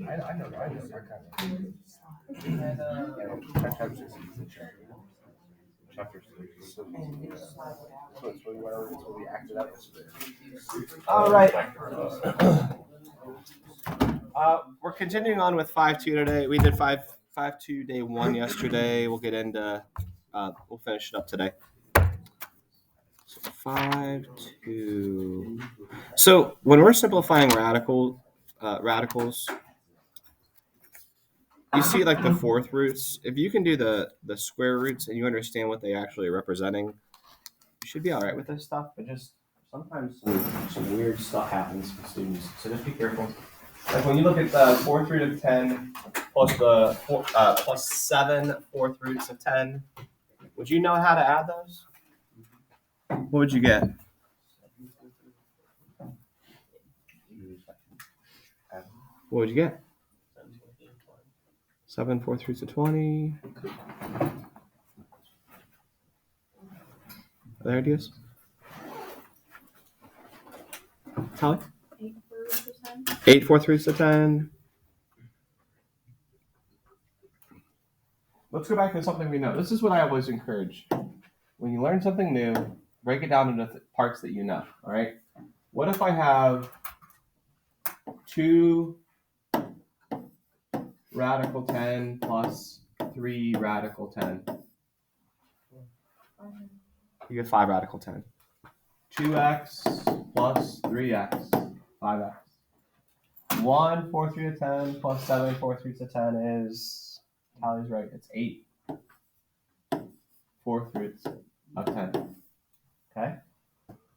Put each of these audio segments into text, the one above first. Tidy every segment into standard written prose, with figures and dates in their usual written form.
I know. I kind chapter 6. So we acted out yesterday. All right. We're continuing on with 5-2 today. We did 5-2 day 1 yesterday. We'll get into. We'll finish it up today. So 5-2. So when we're simplifying radicals, you see like the fourth roots. If you can do the square roots and you understand what they actually are representing, you should be all right with this stuff. But just sometimes some weird stuff happens with students, so just be careful. Like when you look at the fourth root of 10 plus the plus 7 fourth roots of 10, would you know how to add those? What would you get? What would you get? 7 fourth roots of 20. Other ideas? Holly? 8 fourth roots of 10. Let's go back to something we know. This is what I always encourage. When you learn something new, break it down into parts that you know. All right? What if I have 2 radical 10 plus 3 radical 10? You get 5 radical 10. 2x plus 3x, 5x. 1 fourth root of 10 plus 7 fourth roots of 10 is, Tally's right, it's 8 fourth roots of 10. Okay?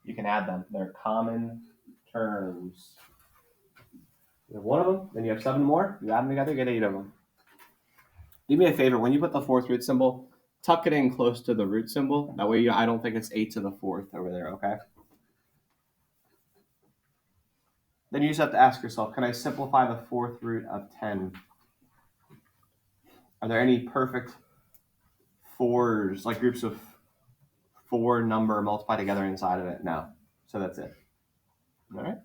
You can add them. They're common terms. You have 1 of them, then you have 7 more. You add them together, you get 8 of them. Do me a favor, when you put the fourth root symbol, tuck it in close to the root symbol. That way I don't think it's 8 to the 4th over there, okay? Then you just have to ask yourself, can I simplify the fourth root of 10? Are there any perfect 4s, like groups of 4 number multiplied together inside of it? No. So that's it. All right?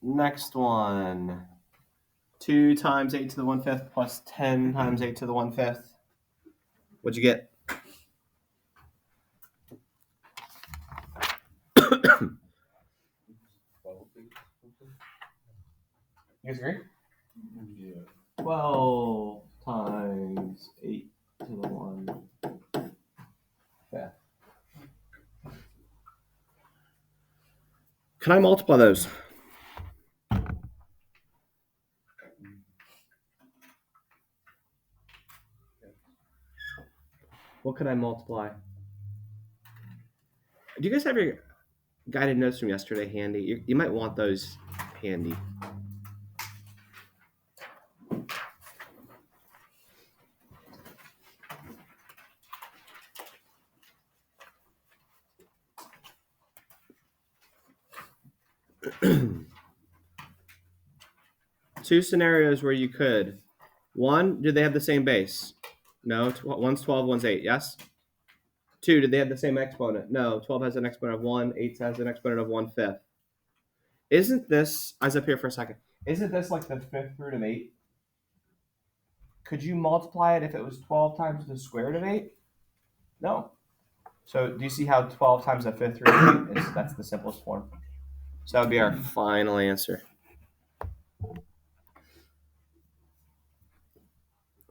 Next one. 2 times 8 to the 1/5 plus 10 times 8 to the 1/5. What'd you get? You guys agree? Yeah. 12 times 8 to the 1/5. Can I multiply those? What could I multiply? Do you guys have your guided notes from yesterday handy? You might want those handy. Two scenarios where you could. 1, do they have the same base? No. One's 12, one's 8. Yes? 2, did they have the same exponent? No. 12 has an exponent of 1. 8 has an exponent of 1/5. Isn't this, eyes up here for a second, isn't this like the 5th root of 8? Could you multiply it if it was 12 times the square root of 8? No. So do you see how 12 times the 5th root of 8 is? That's the simplest form. So that would be our final answer.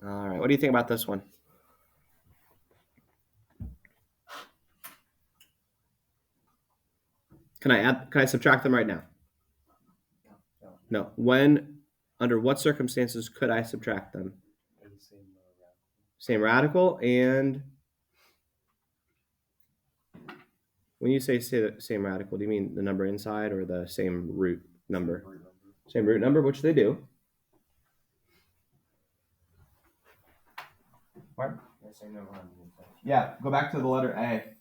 All right. What do you think about this one? Can I subtract them right now? No. When, under what circumstances could I subtract them? Same radical, and when you say same radical, do you mean the number inside or the same root number? Same root number, which they do. What? Yeah, go back to the letter A.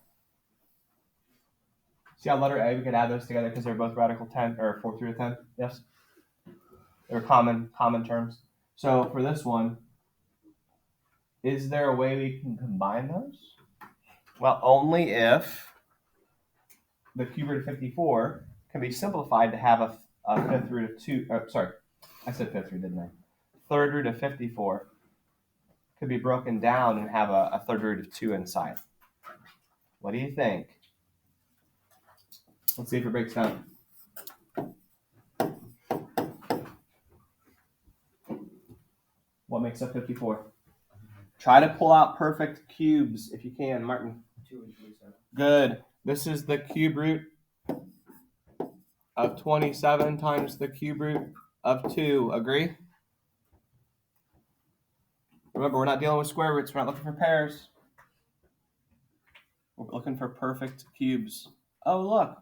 See how letter A, we could add those together because they're both radical 10, or 4 through 10? Yes? They're common terms. So for this one, is there a way we can combine those? Well, only if the cube root of 54 can be simplified to have a fifth root of 2. Sorry, I said fifth root, didn't I? Third root of 54 could be broken down and have a third root of 2 inside. What do you think? Let's see if it breaks down. What makes up 54? Try to pull out perfect cubes if you can, Martin. 2 and 27. Good. This is the cube root of 27 times the cube root of 2. Agree? Remember, we're not dealing with square roots. We're not looking for pairs. We're looking for perfect cubes. Oh, look.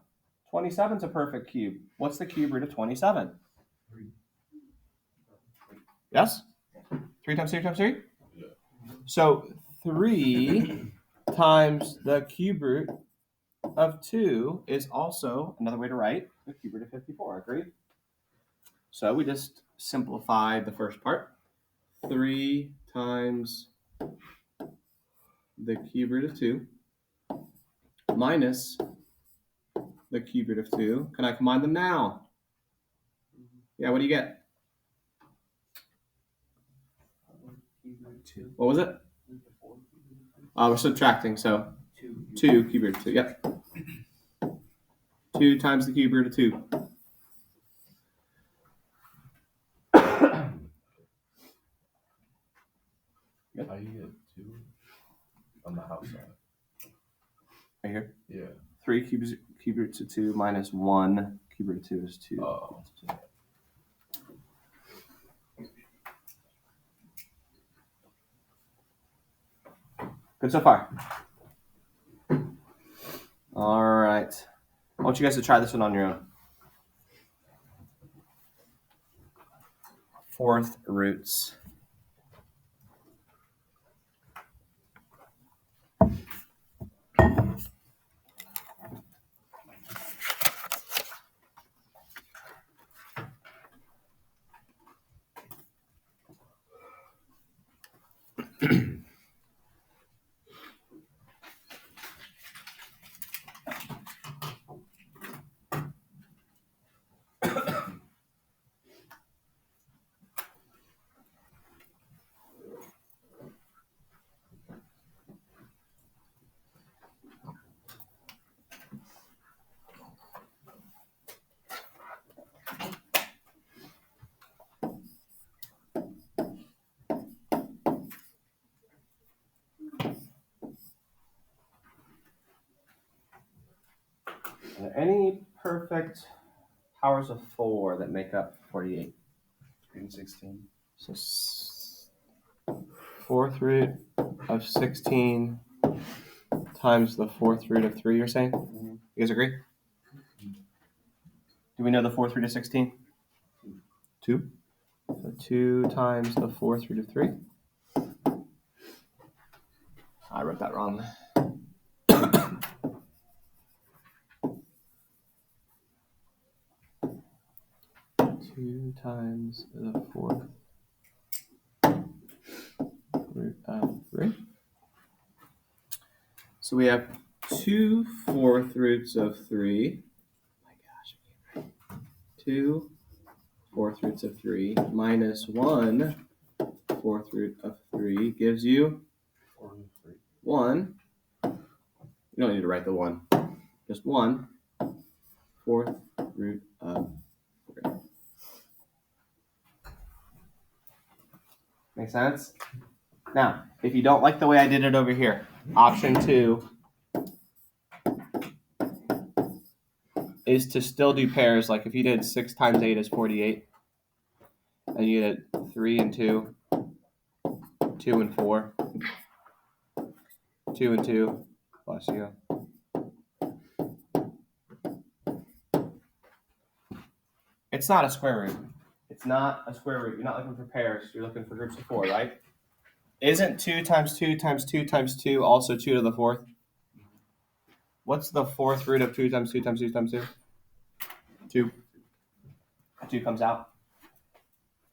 27 is a perfect cube. What's the cube root of 27? 3. Yes? 3 times 3 times 3? Yeah. So 3 times the cube root of 2 is also another way to write the cube root of 54. Agreed? So we just simplified the first part. 3 times the cube root of 2 minus the cube root of 2. Can I combine them now? Yeah, what do you get? 2. What was it? We're subtracting, so 2 cube root of 2. Yep. 2 times the cube root of 2. How you get 2 on the house side? Right here. Yeah. 3 cube roots of 2 minus 1 cube root of 2 is 2. Oh. Good so far. All right. I want you guys to try this one on your own. Fourth roots. Are there any perfect powers of 4 that make up 48? 3 and 16. So fourth root of 16 times the fourth root of 3, you're saying? You guys agree? Do we know the fourth root of 16? 2. So 2 times the fourth root of 3. I wrote that wrong. 2 times the fourth root of 3. So we have 2 fourth roots of 3. Oh my gosh, 2 fourth roots of 3 minus 1 fourth root of 3 gives you 4 and 3. 1. You don't need to write the 1. Just 1 fourth root of 3. Make sense? Now, if you don't like the way I did it over here, option 2 is to still do pairs. Like if you did 6 times 8 is 48, and you did 3 and 2, 2 and 4, 2 and 2, bless you. It's not a square root. It's not a square root. You're not looking for pairs. You're looking for groups of 4, right? Isn't 2 times 2 times 2 times 2 also 2 to the 4th? What's the fourth root of 2 times 2 times 2 times 2? 2. 2 comes out.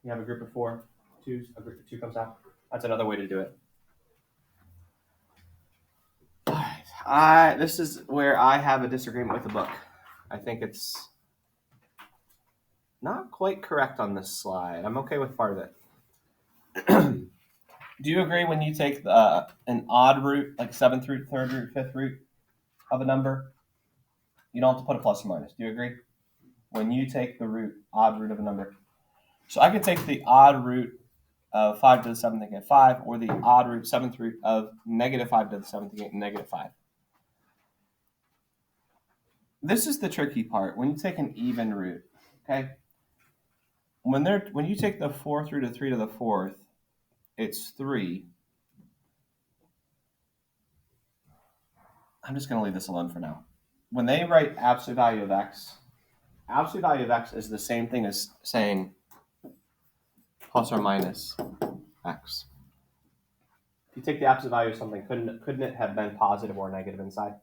You have a group of 4. A group of 2 comes out. That's another way to do it. All right. This is where I have a disagreement with the book. I think it's not quite correct on this slide. I'm okay with part of it. Do you agree when you take an odd root, like 7th root, 3rd root, 5th root of a number, you don't have to put a plus or minus? Do you agree? When you take the odd root of a number. So I could take the odd root of 5 to the 7th and get 5, or the odd root, 7th root of negative 5 to the 7th and get negative 5. This is the tricky part. When you take an even root, okay? When you take the 4th root of 3 to the 4th, it's 3. I'm just going to leave this alone for now. When they write absolute value of x is the same thing as saying plus or minus x. If you take the absolute value of something, couldn't it have been positive or negative inside?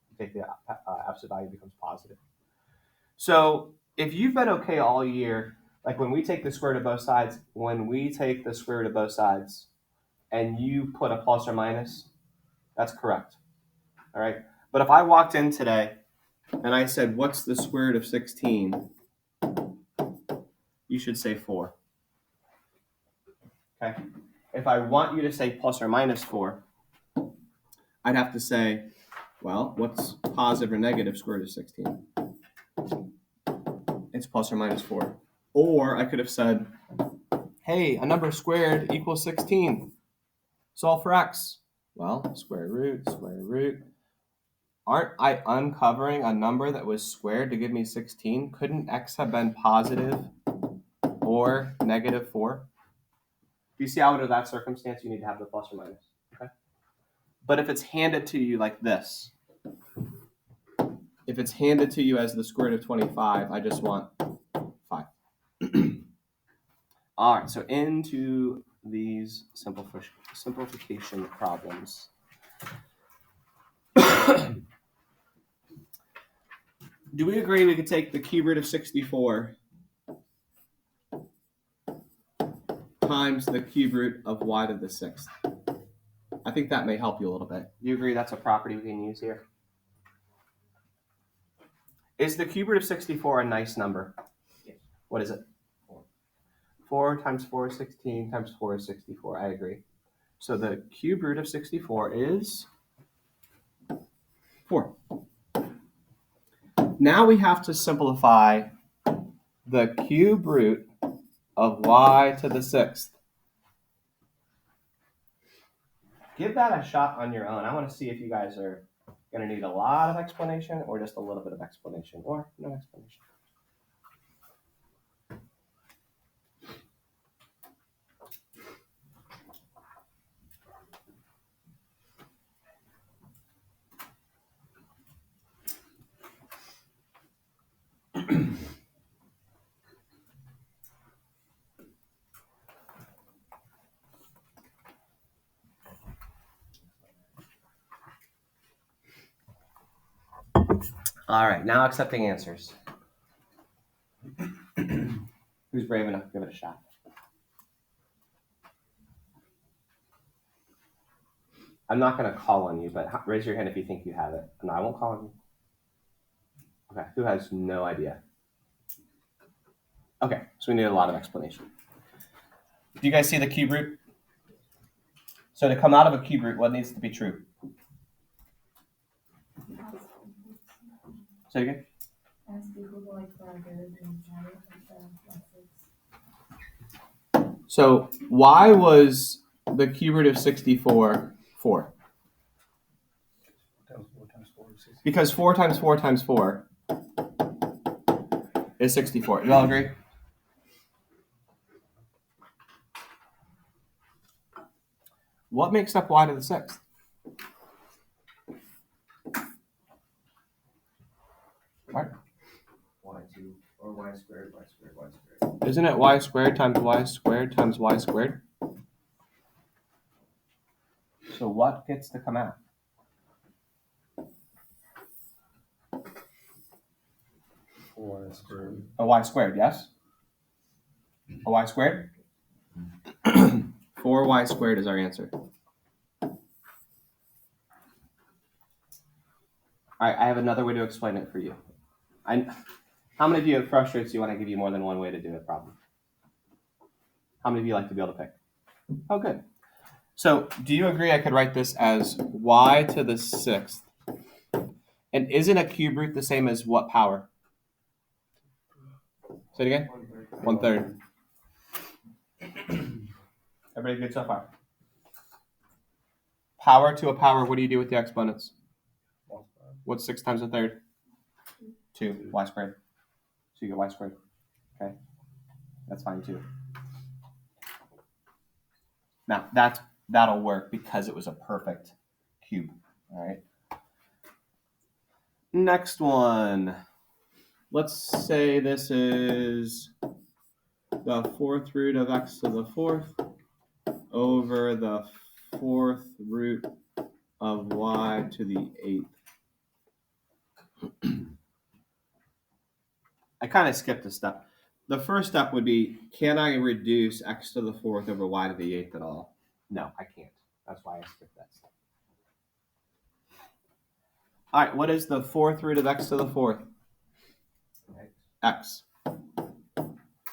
You take the absolute value, becomes positive. So if you've been okay all year, like when we take the square root of both sides, and you put a plus or minus, that's correct. All right. But if I walked in today and I said, what's the square root of 16? You should say 4. Okay. If I want you to say plus or minus 4, I'd have to say, well, what's positive or negative square root of 16? It's plus or minus 4. Or I could have said, hey, a number squared equals 16. Solve for x. Well, square root. Aren't I uncovering a number that was squared to give me 16? Couldn't x have been positive or negative 4? Do you see how under that circumstance you need to have the plus or minus? Okay. But if it's handed to you like this, if it's handed to you as the square root of 25, I just want 5. All right, so into these simplification problems. Do we agree we could take the cube root of 64 times the cube root of y to the 6th? I think that may help you a little bit. Do you agree that's a property we can use here? Is the cube root of 64 a nice number? Yes. What is it? 4 times 4 is 16 times 4 is 64. I agree. So the cube root of 64 is 4. Now we have to simplify the cube root of y to the 6th. Give that a shot on your own. I want to see if you guys are going to need a lot of explanation or just a little bit of explanation or no explanation. All right, now accepting answers. Who's brave enough to give it a shot? I'm not going to call on you, but raise your hand if you think you have it. No, I won't call on you. Okay, who has no idea? Okay, so we need a lot of explanation. Do you guys see the cube root? So to come out of a cube root, what needs to be true? Say it again. So why was the cube root of 64 4? Because 4 times 4 times 4 is 64. Do you all agree? What makes up y to the 6th? What? y2 or y squared. Isn't it y squared times y squared times y squared? So what gets to come out? Y squared. A y squared, yes? A y squared? 4y squared is our answer. All right, I have another way to explain it for you. How many of you it frustrates you when I give you more than one way to do a problem? How many of you like to be able to pick? Oh, good. So, do you agree I could write this as y to the 6th? And isn't a cube root the same as what power? Say it again. 1/3. Everybody good so far? Power to a power, what do you do with the exponents? What's 6 times a third? 2, y squared. So you get y squared. Okay. That's fine too. Now, that'll work because it was a perfect cube. All right. Next one. Let's say this is the 4th root of x to the 4th over the 4th root of y to the 8th. I kind of skipped a step. The first step would be, can I reduce x to the 4th over y to the 8th at all? No, I can't. That's why I skipped that step. All right, what is the 4th root of x to the 4th? X.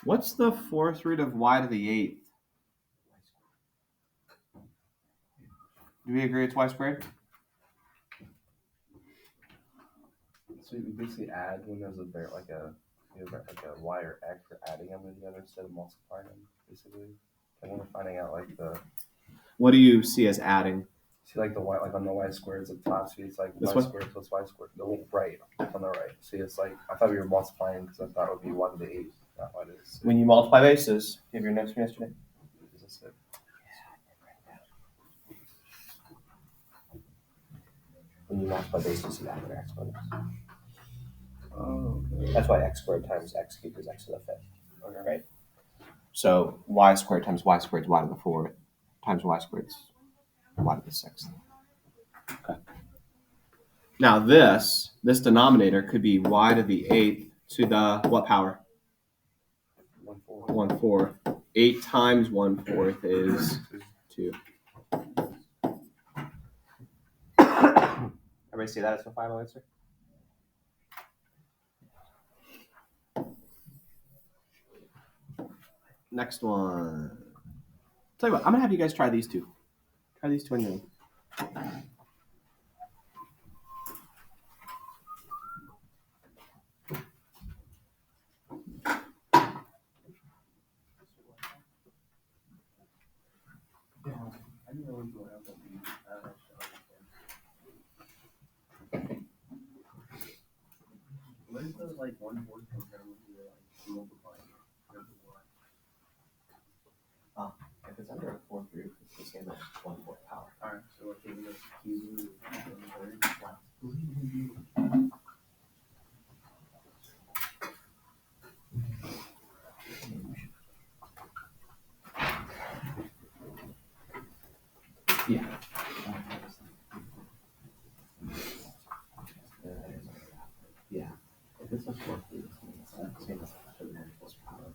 What's the 4th root of y to the 8th? Do we agree it's y squared? So you basically add when there's a y or x, you're adding them together instead of multiplying them, basically. And when we're finding out like the What do you see as adding? see like the y like on the y squared it's at the top, see it's like This y one? squared plus y squared. The right on the right. See it's like I thought we were multiplying because I thought it would be 1 to the 8th, not what it is. When you multiply bases, do you have your notes from yesterday? Is this it? When you multiply bases, you add their exponents. Oh, okay. That's why x squared times x cubed is x to the 5th. Okay, right? So y squared times y squared is y to the 4th times y squared is y to the 6th. Okay. Now this denominator could be y to the 8th to the what power? 1/4. 1/4. 8 times 1/4 is 2. Everybody see that as a final answer? Next one. Tell you what, I'm gonna have you guys try these two. Try these two on your own. What is the like 1/4 compared with the multiplying? If it's under a 4th root, it's the same as 1/4 power. Alright, so we're taking this cube and Yeah. Yeah. If it's a 4th root, it's the same as 1/4 power.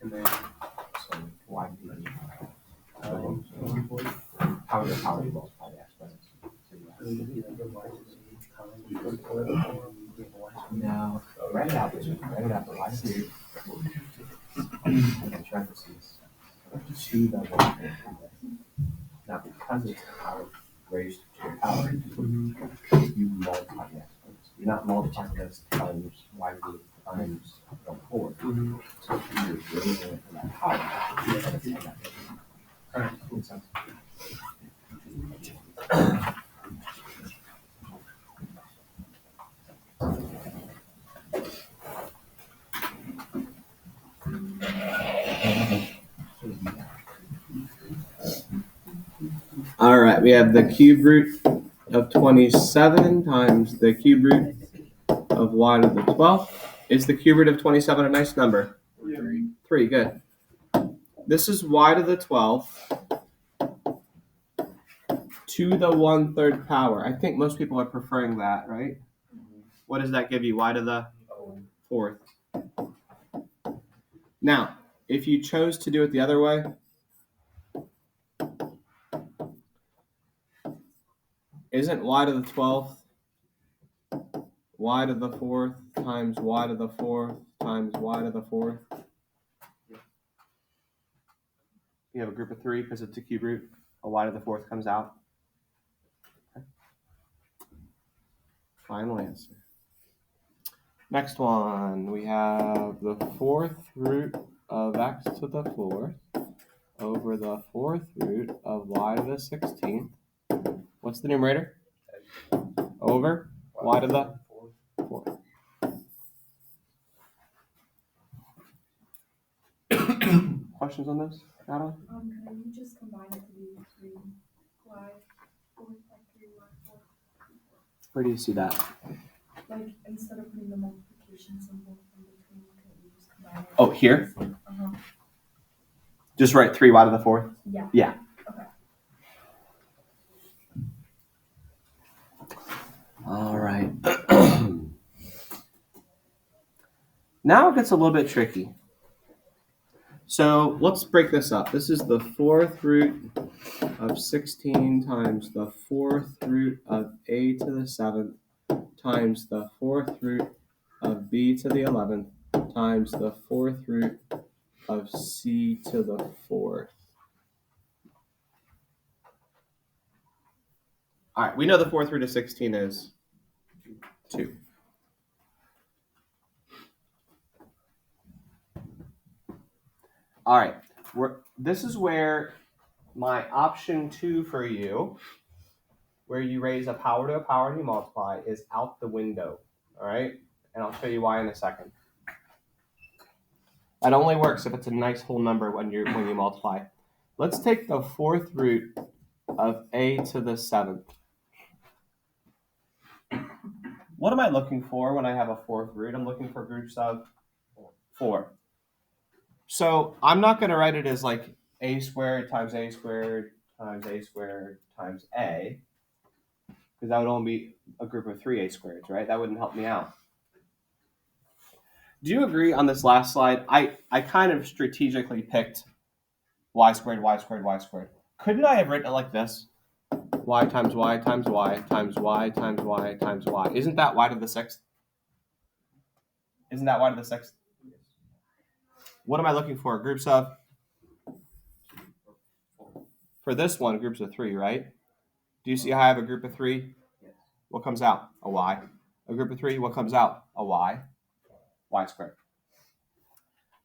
and then So why do you how does power multiply the exponents? No, write it out. Write it out. The y squared and then parentheses to the 1/4. Now, because it's power raised to your power, you multiply the exponents. You're not multiplying this times y root times 1/4. So you're raising it to that power. Alright. Makes sense. All right, we have the cube root of 27 times the cube root of y to the 12th. Is the cube root of 27 a nice number? 3, good. This is y to the 12th to the 1/3 power. I think most people are preferring that, right? What does that give you? Y to the 4th. Now, if you chose to do it the other way, isn't y to the 12th y to the 4th times y to the 4th times y to the 4th? You have a group of 3 because it's a cube root. A y to the 4th comes out. Okay. Final answer. Next one, we have the 4th root of x to the 4th over the 4th root of y to the 16th. What's the numerator? Over y to the 4th. Questions on this, Natalie? Can you just combine it to be 3y, 4, like 3y, 4? Where do you see that? Like, instead of putting the multiplication symbol in between, can you just combine it? Oh, here? Uh-huh. Just write 3y to the 4th? Yeah. Yeah. Okay. All right. Now it gets a little bit tricky. So let's break this up. This is the 4th root of 16 times the 4th root of a to the 7th times the 4th root of b to the 11th times the 4th root of c to the 4th. All right, we know the 4th root of 16 is 2. All right, this is where my option 2 for you, where you raise a power to a power and you multiply, is out the window. All right, and I'll show you why in a second. That only works if it's a nice whole number when you multiply. Let's take the 4th root of a to the 7th. What am I looking for when I have a 4th root? I'm looking for groups of 4. So I'm not going to write it as like a squared times a squared times a squared times a, because that would only be a group of 3 a squareds, right? That wouldn't help me out. Do you agree on this last slide? I kind of strategically picked y squared, y squared, y squared. Couldn't I have written it like this? Y times y times y times y times y times y. Isn't that y to the 6th? Isn't that y to the 6th? What am I looking for? Groups of? For this one, groups of 3, right? Do you see how I have a group of 3? Yes. What comes out? A y. A group of 3, what comes out? A y. Y squared.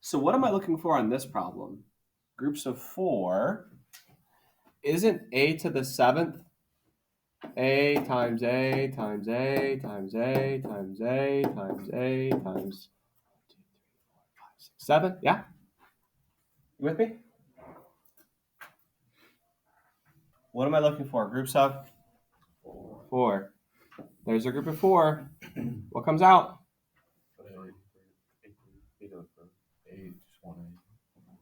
So what am I looking for on this problem? Groups of 4. Isn't a to the 7th a times a times a times a times a times a times 1, 2, 3, 4, 5, 6, 7? Yeah? You with me? What am I looking for? Groups of 4. There's a group of 4. What comes out?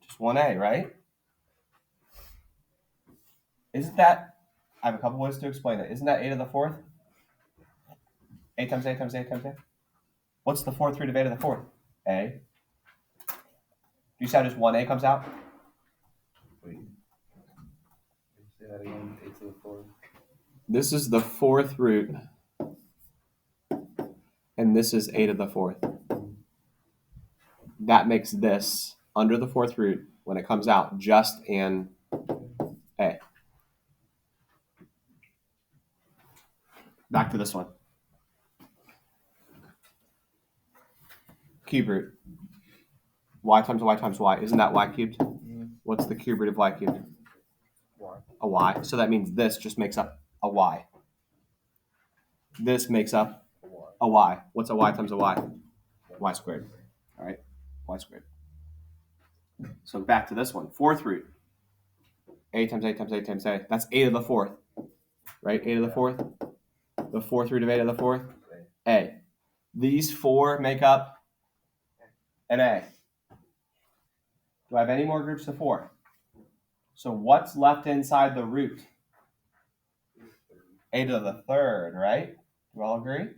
Just 1a, right? Isn't that, I have a couple ways to explain it. Isn't that a to the 4th? A times a times a times a. What's the 4th root of a to the 4th? A. Do you see how just 1a comes out? Wait. Say that again. 8 to the 4th. This is the 4th root. And this is a to the 4th. That makes this, under the 4th root, when it comes out, just an a. Back to this one. Cube root. Y times y times y. Isn't that y cubed? What's the cube root of y cubed? Y. A y. So that means this just makes up a y. This makes up a y. What's a y times a y? Y squared. All right, y squared. So back to this one. 4th root. A times a times a times a. That's a to the 4th. Right? A to the 4th. The 4th root of a to the 4th. A. These 4 make up an a. Do I have any more groups of 4? So what's left inside the root? A to the 3rd, right? Do you all agree?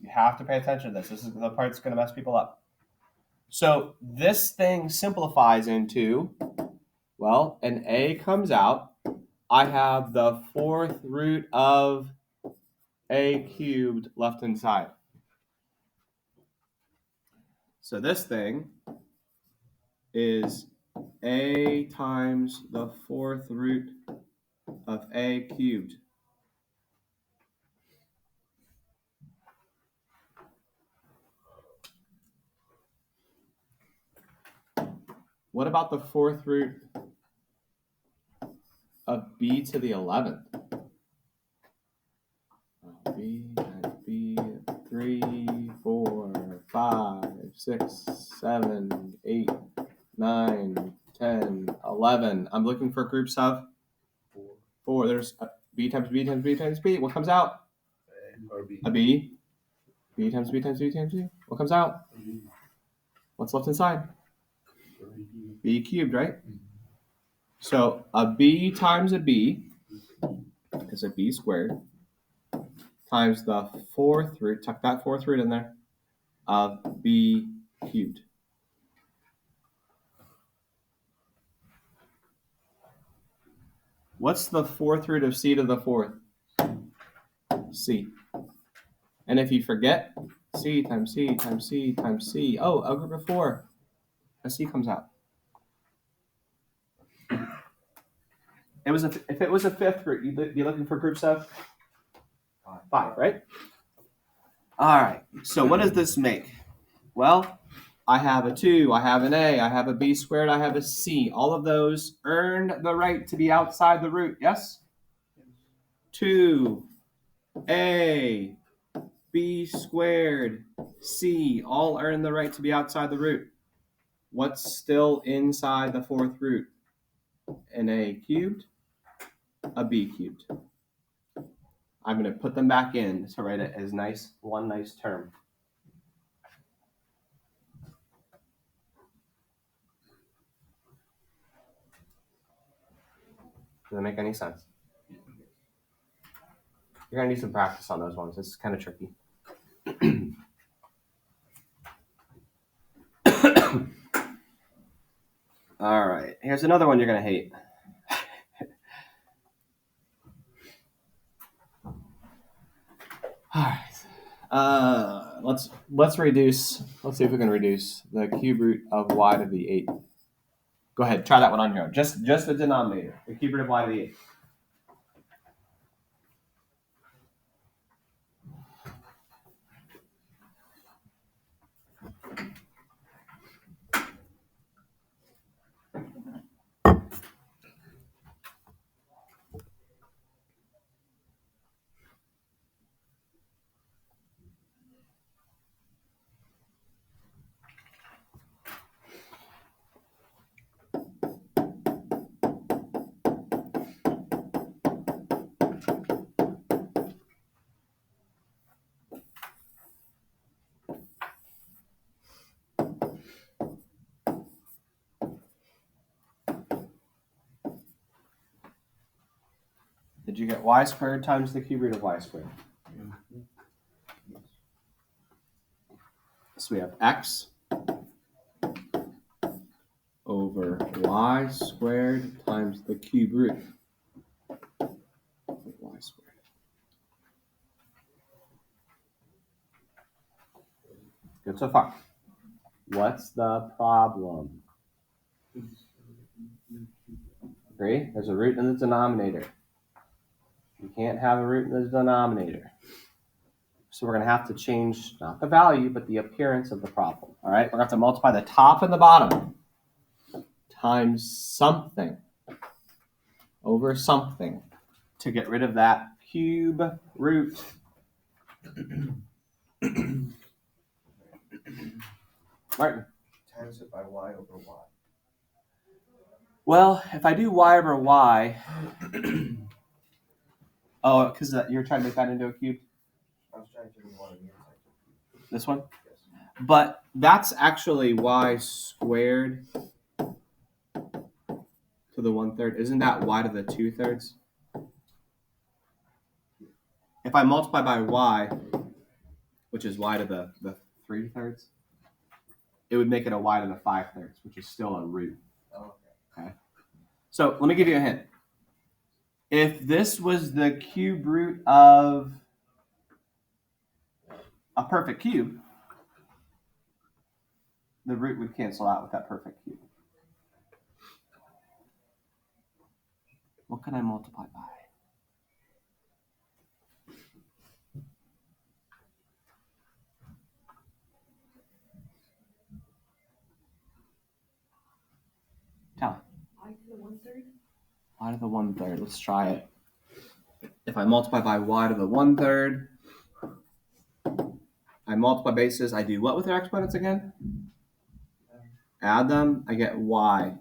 You have to pay attention to this. This is the part that's going to mess people up. So this thing simplifies into, well, an a comes out. I have the 4th root of a cubed left inside. So this thing is a times the fourth root of a cubed. What about the fourth root of b to the 11th? B times b, 3, 4, 5, 6, 7, 8, 9, 10, 11. I'm looking for groups of 4. There's b times b times b times b. What comes out? Or B. A b. B times b times b times b. What comes out? What's left inside? B cubed, right? So a b times a b is a b squared times the fourth root, tuck that fourth root in there, of b cubed. What's the fourth root of c to the fourth? C. And if you forget, c times c times c times c. Oh, a group of 4. A c comes out. If it was a fifth root, you'd be looking for groups of 5, right? All right. So what does this make? Well, I have a 2, I have an a, I have a b squared, I have a c. All of those earned the right to be outside the root, yes? 2, a, b squared, c, all earn the right to be outside the root. What's still inside the fourth root? An a cubed, a b cubed. I'm going to put them back in to write it as one nice term. Does that make any sense? You're going to need some practice on those ones. It's kind of tricky. All right. Here's another one you're going to hate. All right. Let's reduce. Let's see if we can reduce the cube root of y to the 8. Go ahead. Try that one on your own. Just the denominator. The cube root of y to the 8. Did you get y squared times the cube root of y squared? So we have x over y squared times the cube root of y squared. Good so far. What's the problem? Agree? There's a root in the denominator. You can't have a root in the denominator. So we're going to have to change not the value, but the appearance of the problem. All right? We're going to have to multiply the top and the bottom times something over something to get rid of that cube root. Martin. Times it by y over y. Well, if I do y over y, oh, because you're trying to make that into a cube? I was trying to do one on the inside. This one? Yes. But that's actually y squared to the 1/3. Isn't that y to the 2/3? If I multiply by y, which is y to the 3/3, it would make it a y to the 5/3, which is still a root. Oh, Okay. So let me give you a hint. If this was the cube root of a perfect cube, the root would cancel out with that perfect cube. What can I multiply by? Tell. I to the 1/3. Y to the 1/3. Let's try it. If I multiply by y to the 1/3, I multiply bases. I do what with their exponents again? Add them. I get y.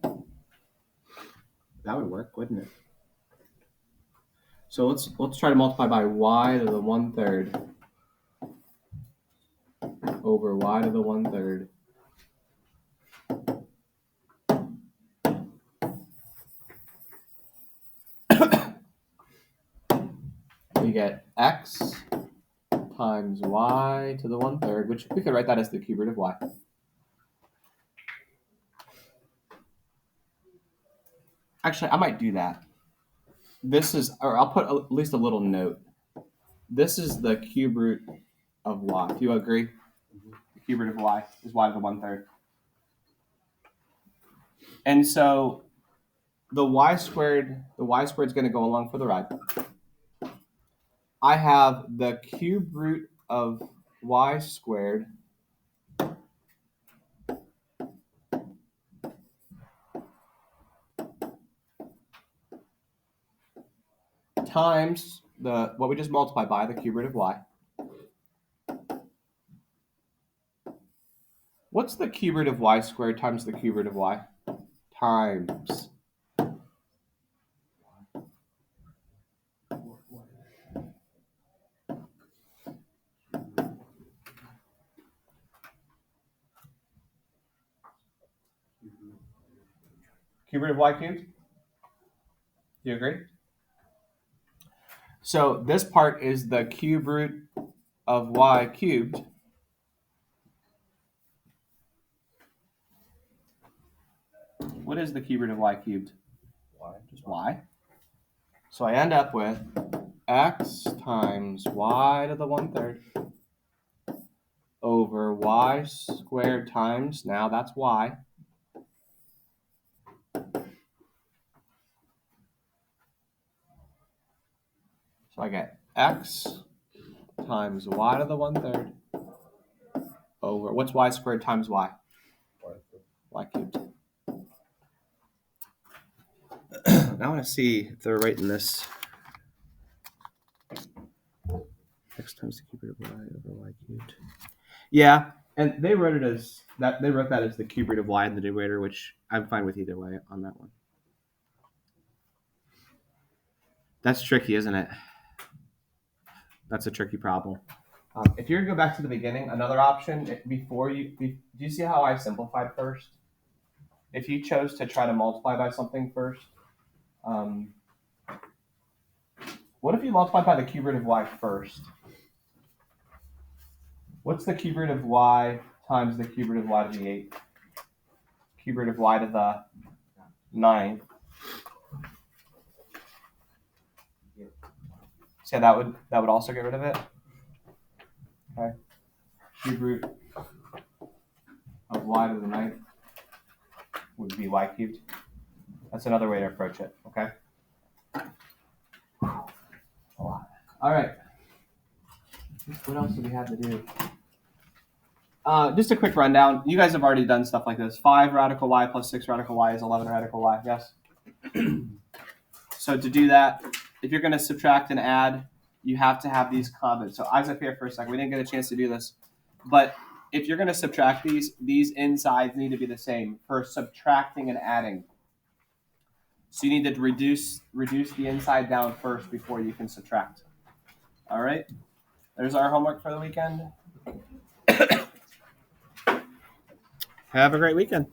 That would work, wouldn't it? So let's try to multiply by y to the 1/3 over y to the 1/3. We get x times y to the 1/3, which we could write that as the cube root of y. Actually, I might do that. This is, or I'll put at least a little note. This is the cube root of y. Do you agree? The cube root of y is y to the 1/3. And so the y squared is going to go along for the ride. I have the cube root of y squared times what we just multiplied by, the cube root of y. What's the cube root of y squared times the cube root of y? Times. Cube root of y cubed? Do you agree? So this part is the cube root of y cubed. What is the cube root of y cubed? Y. Just y. So I end up with x times y to the 1/3 over y squared times, now that's y, so I get x times y to the 1/3 over, what's y squared times y? Y cubed. Now I want to see if they're writing this. X times the cube root of y over y cubed. Yeah, and they wrote it as that. They wrote that as the cube root of y in the numerator, which I'm fine with either way on that one. That's tricky, isn't it? That's a tricky problem. If you're gonna go back to the beginning, another option do you see how I simplified first? If you chose to try to multiply by something first, what if you multiply by the cube root of y first? What's the cube root of y times the cube root of y to the 8? Cube root of y to the 9. So that would also get rid of it. Okay. Cube root of y to the 9 would be y cubed. That's another way to approach it. Okay. A lot. All right. What else do we have to do? Just a quick rundown. You guys have already done stuff like this. 5 radical y plus 6 radical y is 11 radical y. Yes? So to do that, if you're going to subtract and add, you have to have these common. So eyes up here for a second. We didn't get a chance to do this. But if you're going to subtract these insides need to be the same for subtracting and adding. So you need to reduce the inside down first before you can subtract. All right? There's our homework for the weekend. Have a great weekend.